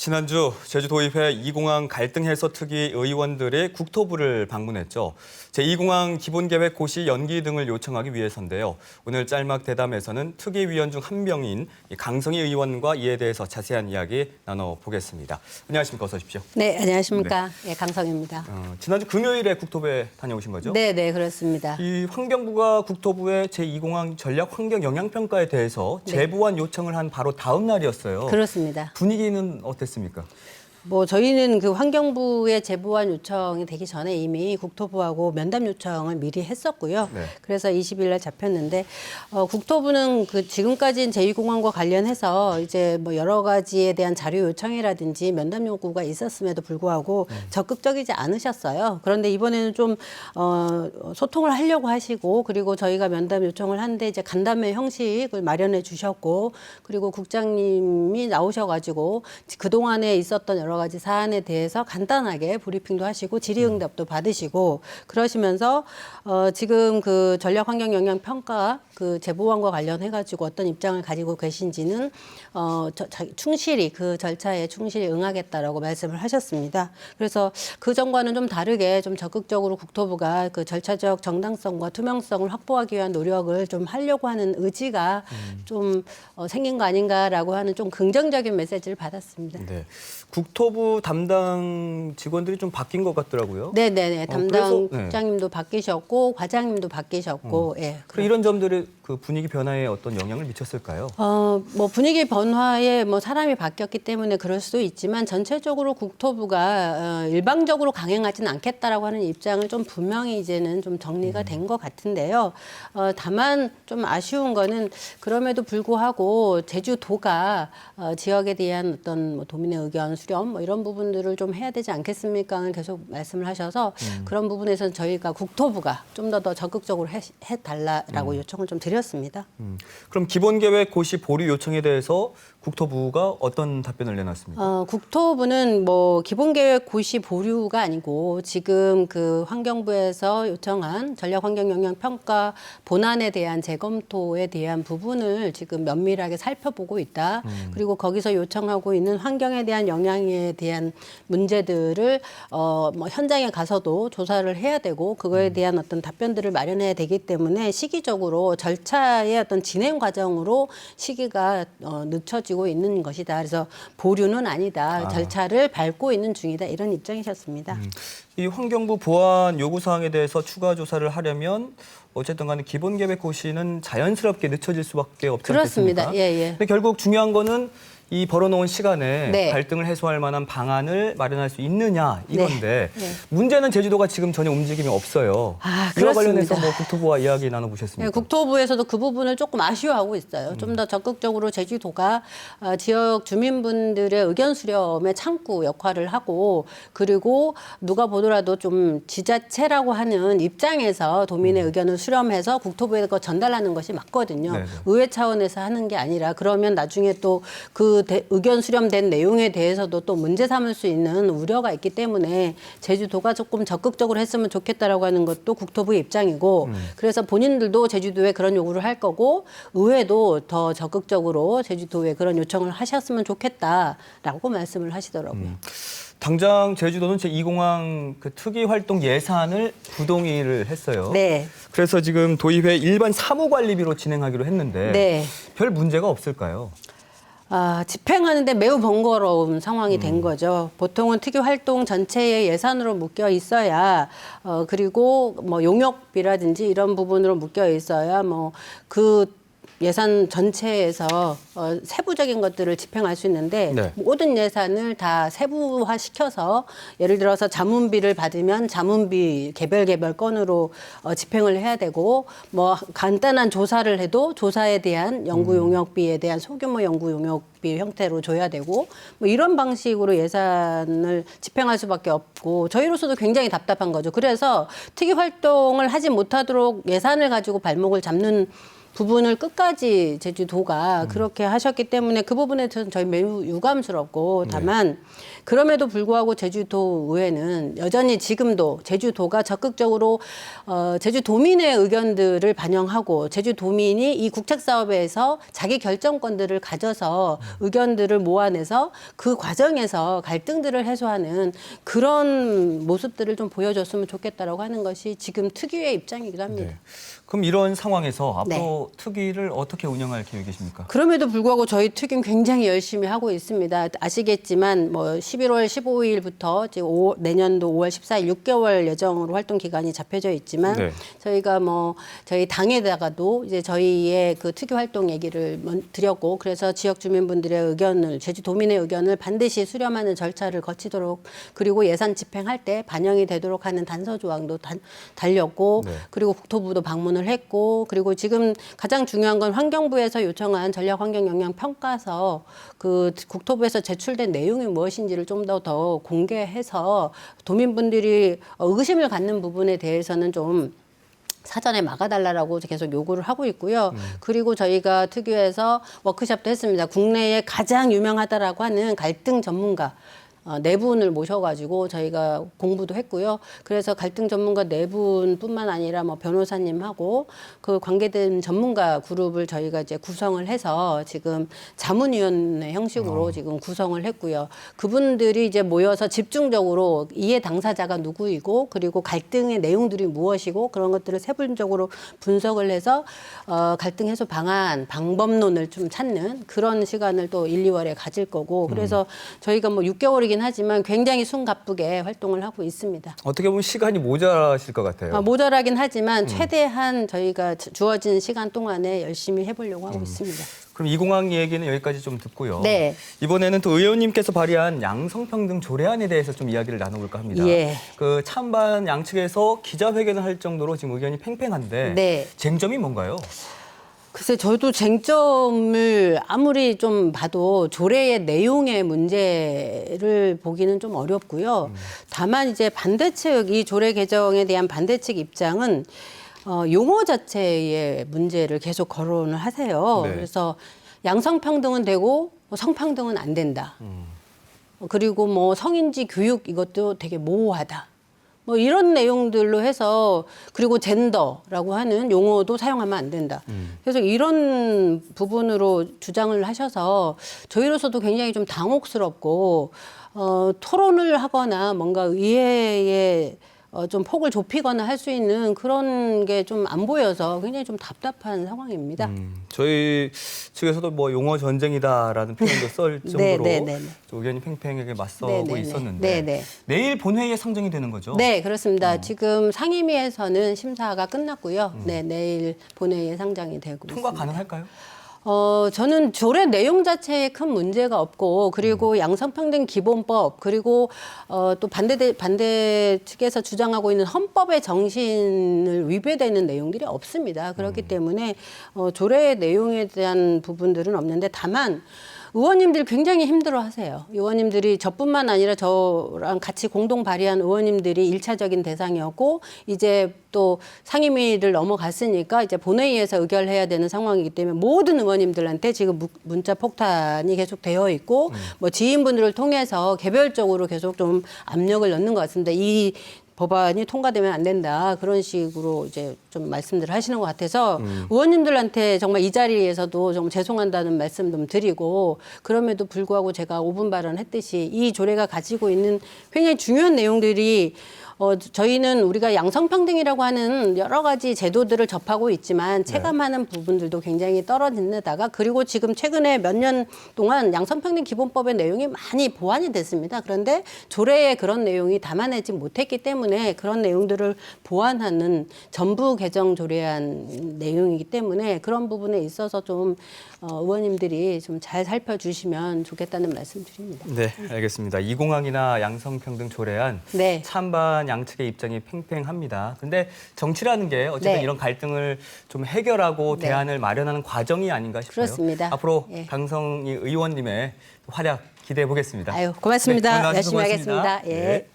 지난주 제주도의회 2공항 갈등 해소 특위 의원들이 국토부를 방문했죠. 제2공항 기본계획 고시 연기 등을 요청하기 위해서인데요. 오늘 짤막 대담에서는 특위위원 중 한 명인 강성희 의원과 이에 대해서 자세한 이야기 나눠보겠습니다. 안녕하십니까? 어서 오십시오. 네, 안녕하십니까? 네, 강성희입니다. 지난주 금요일에 국토부에 다녀오신 거죠? 네, 그렇습니다. 이 환경부가 국토부의 제2공항 전략 환경 영향평가에 대해서 제보안 요청을 한 바로 다음 날이었어요. 그렇습니다. 분위기는 어땠습니까? 저희는 그 환경부의 제보안 요청이 되기 전에 이미 국토부하고 면담 요청을 미리 했었고요. 네. 그래서 20일 날 잡혔는데 국토부는 그 지금까지는 제2공항과 관련해서 이제 뭐 여러 가지에 대한 자료 요청이라든지 면담 요구가 있었음에도 불구하고 적극적이지 않으셨어요. 그런데 이번에는 좀 소통을 하려고 하시고 그리고 저희가 면담 요청을 하는데 이제 간담회 형식을 마련해 주셨고 그리고 국장님이 나오셔가지고 그동안에 있었던 여러 가지 사안에 대해서 간단하게 브리핑도 하시고 질의응답도 받으시고 그러시면서 지금 그 전략환경영향평가 그 제보안과 관련해가지고 어떤 입장을 가지고 계신지는 충실히 그 절차에 충실히 응하겠다라고 말씀을 하셨습니다. 그래서 그 전과는 좀 다르게 좀 적극적으로 국토부가 그 절차적 정당성과 투명성을 확보하기 위한 노력을 좀 하려고 하는 의지가 좀 생긴 거 아닌가라고 하는 좀 긍정적인 메시지를 받았습니다. 네. 국토부 담당 직원들이 좀 바뀐 것 같더라고요. 네네네. 담당 그래서, 국장님도 바뀌셨고 과장님도 바뀌셨고 예. 그럼 이런 점들이 그 분위기 변화에 어떤 영향을 미쳤을까요? 뭐 분위기 변화에 뭐 사람이 바뀌었기 때문에 그럴 수도 있지만 전체적으로 국토부가 일방적으로 강행하지는 않겠다라고 하는 입장을 좀 분명히 이제는 좀 정리가 된 것 같은데요. 다만 좀 아쉬운 거는 그럼에도 불구하고 제주도가 지역에 대한 어떤 뭐 도민의 의견 수렴 뭐 이런 부분들을 좀 해야 되지 않겠습니까? 계속 말씀을 하셔서 그런 부분에서는 저희가 국토부가 좀 더 적극적으로 해달라라고 요청을 좀 드렸습니다. 그럼 기본계획 고시 보류 요청에 대해서 국토부가 어떤 답변을 내놨습니까? 국토부는 뭐 기본계획 고시 보류가 아니고 지금 그 환경부에서 요청한 전략환경영향평가 본안에 대한 재검토에 대한 부분을 지금 면밀하게 살펴보고 있다. 그리고 거기서 요청하고 있는 환경에 대한 영향에 대한 문제들을 뭐 현장에 가서도 조사를 해야 되고 그거에 대한 어떤 답변들을 마련해야 되기 때문에 시기적으로 절차의 어떤 진행 과정으로 시기가 늦춰지고 있는 것이다. 그래서 보류는 아니다. 절차를 밟고 있는 중이다. 이런 입장이셨습니다. 이 환경부 보완 요구사항에 대해서 추가 조사를 하려면 어쨌든 간에 기본계획 고시는 자연스럽게 늦춰질 수밖에 없지 그렇습니다. 않겠습니까? 예. 근데 결국 중요한 거는 이 벌어놓은 시간에 네. 갈등을 해소할 만한 방안을 마련할 수 있느냐 이건데 네. 문제는 제주도가 지금 전혀 움직임이 없어요. 이와 관련해서 그렇습니다. 뭐 국토부와 이야기 나눠보셨습니까? 네, 국토부에서도 그 부분을 조금 아쉬워하고 있어요. 좀 더 적극적으로 제주도가 지역 주민분들의 의견 수렴의 창구 역할을 하고 그리고 누가 보더라도 좀 지자체라고 하는 입장에서 도민의 의견을 수렴해서 국토부에 거 전달하는 것이 맞거든요. 네네. 의회 차원에서 하는 게 아니라 그러면 나중에 또 그 의견 수렴된 내용에 대해서도 또 문제 삼을 수 있는 우려가 있기 때문에 제주도가 조금 적극적으로 했으면 좋겠다라고 하는 것도 국토부의 입장이고 그래서 본인들도 제주도에 그런 요구를 할 거고 의회도 더 적극적으로 제주도에 그런 요청을 하셨으면 좋겠다라고 말씀을 하시더라고요. 당장 제주도는 제2공항 그 특위 활동 예산을 부동의를 했어요. 네. 그래서 지금 도의회 일반 사무관리비로 진행하기로 했는데 네. 별 문제가 없을까요? 집행하는데 매우 번거로운 상황이 된 거죠. 보통은 특위 활동 전체의 예산으로 묶여 있어야 그리고 뭐 용역비라든지 이런 부분으로 묶여 있어야 뭐 그 예산 전체에서 세부적인 것들을 집행할 수 있는데 네. 모든 예산을 다 세부화시켜서 예를 들어서 자문비를 받으면 자문비 개별 건으로 집행을 해야 되고 뭐 간단한 조사를 해도 조사에 대한 연구 용역비에 대한 소규모 연구 용역비 형태로 줘야 되고 뭐 이런 방식으로 예산을 집행할 수밖에 없고 저희로서도 굉장히 답답한 거죠. 그래서 특위 활동을 하지 못하도록 예산을 가지고 발목을 잡는 부분을 끝까지 제주도가 그렇게 하셨기 때문에 그 부분에 대해서는 저희 매우 유감스럽고 다만 그럼에도 불구하고 제주도 의회는 여전히 지금도 제주도가 적극적으로 제주도민의 의견들을 반영하고 제주도민이 이 국책 사업에서 자기 결정권들을 가져서 의견들을 모아내서 그 과정에서 갈등들을 해소하는 그런 모습들을 좀 보여줬으면 좋겠다라고 하는 것이 지금 특위의 입장이기도 합니다. 네. 그럼 이런 상황에서 앞으로 특위를 어떻게 운영할 계획이십니까? 그럼에도 불구하고 저희 특위는 굉장히 열심히 하고 있습니다. 아시겠지만 뭐 11월 15일부터 내년도 5월 14일 6개월 예정으로 활동 기간이 잡혀져 있지만 네. 저희가 뭐 저희 당에다가도 이제 저희의 그 특위 활동 얘기를 드렸고 그래서 지역 주민분들의 의견을 제주도민의 의견을 반드시 수렴하는 절차를 거치도록 그리고 예산 집행할 때 반영이 되도록 하는 단서 조항도 달렸고 네. 그리고 국토부도 방문을 했고 그리고 지금 가장 중요한 건 환경부에서 요청한 전략 환경 영향 평가서 그 국토부에서 제출된 내용이 무엇인지를 좀 더 공개해서 도민분들이 의구심을 갖는 부분에 대해서는 좀 사전에 막아달라고 계속 요구를 하고 있고요. 그리고 저희가 특유에서 워크숍도 했습니다. 국내에 가장 유명하다라고 하는 갈등 전문가 네 분을 모셔가지고 저희가 공부도 했고요. 그래서 갈등 전문가 네 분뿐만 아니라 뭐 변호사님하고 그 관계된 전문가 그룹을 저희가 이제 구성을 해서 지금 자문위원회 형식으로 지금 구성을 했고요. 그분들이 이제 모여서 집중적으로 이해 당사자가 누구이고 그리고 갈등의 내용들이 무엇이고 그런 것들을 세부적으로 분석을 해서 갈등 해소 방안, 방법론을 좀 찾는 그런 시간을 또 1, 2월에 가질 거고 그래서 저희가 뭐 6개월이긴 하지만 굉장히 숨가쁘게 활동을 하고 있습니다. 어떻게 보면 시간이 모자라실 것 같아요. 모자라긴 하지만 최대한 저희가 주어진 시간 동안에 열심히 해보려고 하고 있습니다. 그럼 이 공항 얘기는 여기까지 좀 듣고요. 네. 이번에는 또 의원님께서 발의한 양성평등 조례안에 대해서 좀 이야기를 나눠볼까 합니다. 예. 그 찬반 양측에서 기자회견을 할 정도로 지금 의견이 팽팽한데 네. 쟁점이 뭔가요? 글쎄 저도 쟁점을 아무리 좀 봐도 조례의 내용의 문제를 보기는 좀 어렵고요. 다만 이제 반대측 이 조례 개정에 대한 반대측 입장은 용어 자체의 문제를 계속 거론을 하세요. 네. 그래서 양성평등은 되고 성평등은 안 된다. 그리고 뭐 성인지 교육 이것도 되게 모호하다. 뭐 이런 내용들로 해서 그리고 젠더라고 하는 용어도 사용하면 안 된다. 그래서 이런 부분으로 주장을 하셔서 저희로서도 굉장히 좀 당혹스럽고 토론을 하거나 뭔가 의회에 좀 폭을 좁히거나 할 수 있는 그런 게 좀 안 보여서 굉장히 좀 답답한 상황입니다. 저희 측에서도 뭐 용어 전쟁이다라는 표현도 쓸 정도로 좀 의견이 팽팽하게 맞서고 있었는데 내일 본회의에 상정이 되는 거죠? 네, 그렇습니다. 지금 상임위에서는 심사가 끝났고요. 네, 내일 본회의에 상정이 되고 통과 있습니다. 가능할까요? 저는 조례 내용 자체에 큰 문제가 없고 그리고 양성평등 기본법 그리고 또 반대 측에서 주장하고 있는 헌법의 정신을 위배되는 내용들이 없습니다. 그렇기 때문에 조례 내용에 대한 부분들은 없는데 다만 의원님들이 굉장히 힘들어하세요. 의원님들이 저뿐만 아니라 저랑 같이 공동 발의한 의원님들이 1차적인 대상이었고 이제 또 상임위를 넘어갔으니까 이제 본회의에서 의결해야 되는 상황이기 때문에 모든 의원님들한테 지금 문자 폭탄이 계속 되어 있고 뭐 지인분들을 통해서 개별적으로 계속 좀 압력을 넣는 것 같습니다. 이 법안이 통과되면 안 된다. 그런 식으로 이제 좀 말씀들을 하시는 것 같아서 의원님들한테 정말 이 자리에서도 좀 죄송한다는 말씀 좀 드리고 그럼에도 불구하고 제가 5분 발언했듯이 이 조례가 가지고 있는 굉장히 중요한 내용들이 저희는 우리가 양성평등이라고 하는 여러 가지 제도들을 접하고 있지만 체감하는 부분들도 굉장히 떨어진 데다가 그리고 지금 최근에 몇 년 동안 양성평등 기본법의 내용이 많이 보완이 됐습니다. 그런데 조례에 그런 내용이 담아내지 못했기 때문에 그런 내용들을 보완하는 전부 개정 조례안 내용이기 때문에 그런 부분에 있어서 좀 의원님들이 좀 잘 살펴주시면 좋겠다는 말씀 드립니다. 네, 알겠습니다. 이 공항이나 양성평등 조례안 네. 찬반 양측의 입장이 팽팽합니다. 근데 정치라는 게 어쨌든 이런 갈등을 좀 해결하고 대안을 마련하는 과정이 아닌가 싶어요. 그렇습니다. 앞으로 강성희 의원님의 활약 기대해 보겠습니다. 고맙습니다. 네, 열심히 하겠습니다. 예.